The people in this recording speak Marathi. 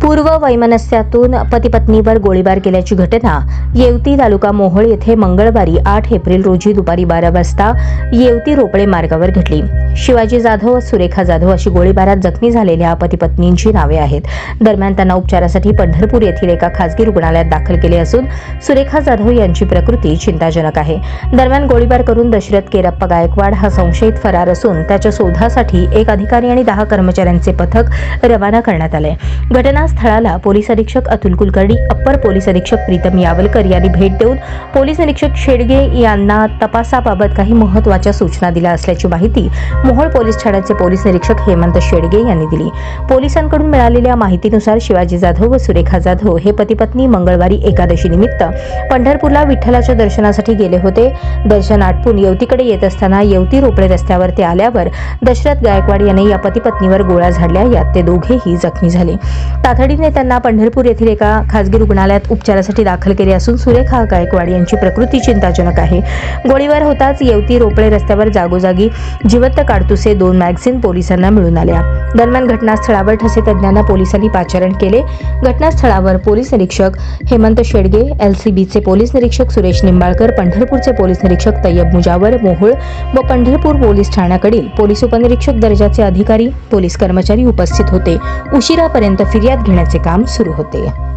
पूर्व वैमनस्यातून पती-पत्नीवर गोळीबार केल्याची घटना येवती तालुका मोहोळ येथे मंगळवारी 8 एप्रिल रोजी दुपारी 12 वाजता येवती रोपळे मार्गावर घडली. शिवाजी जाधव व सुरेखा जाधव अशी गोळीबारात जखमी झालेल्या पती-पत्नींची नावे आहेत. दरम्यान त्यांना उपचारासाठी पंढरपूर येथील एका खासगी रुग्णालयात दाखल केले असून सुरेखा जाधव यांची प्रकृती चिंताजनक आहे. दरम्यान गोळीबार करून दशरथ केरप्पा गायकवाड हा संशयित फरार असून त्याच्या शोधासाठी एक अधिकारी आणि 10 कर्मचाऱ्यांचे पथक रवाना करण्यात आले. घटनास्थळाला पोलीस अधीक्षक अतुल कुलकर्णी, अप्पर पोलीस अधीक्षक प्रीतम यावलकर यांनी भेट देऊन पोलीस निरीक्षक शेडगे यांना तपासाबाबत काही महत्त्वाच्या सूचना दिल्या असल्याची माहिती मोहोळ पोलीस ठाण्याचे पोलीस निरीक्षक हेमंत शेडगे यांनी दिली. पोलिसांकडून मिळालेल्या माहितीनुसार शिवाजी जाधव व सुरेखा जाधव हे पती-पत्नी मंगळवारी एकादशी निमित्त पंढरपूरला विठ्ठलाच्या दर्शनासाठी गेले होते. दर्शन आटपून येवतीकडे येत असताना येवती रोपळे रस्त्यावर ते आल्यावर दशरथ गायकवाड यांनी या पती-पत्नीवर गोळ्या झाडल्या. यात ते दोघेही जखमी झाले. तातडीने त्यांना पंढरपूर येथील एका खासगी रुग्णालयात उपचारासाठी दाखल केले असून सुरेखा गायकवाड यांची प्रकृती चिंताजनक आहे. गोळीबार होताच येवती रोपळे रस्त्यावर जागोजागी जिवंत काडतुसे 2 मॅगझिन पोलिसांना मिळून आल्या. दरम्यान घटनास्थळावर ठसे तज्ञांना पोलिसांनी पाचारण केले. घटनास्थळावर पोलीस निरीक्षक हेमंत शेडगे, LCBचे पोलीस निरीक्षक सुरेश निंबाळकर, पंढरपूरचे पोलीस निरीक्षक तय्यब मुजावर, मोहोळ व पंढरपूर पोलीस ठाण्याकडील पोलीस उपनिरीक्षक दर्जाचे अधिकारी, पोलीस कर्मचारी उपस्थित होते. उशिरापर्यंत फिर्याद घेण्याचे काम सुरू होते.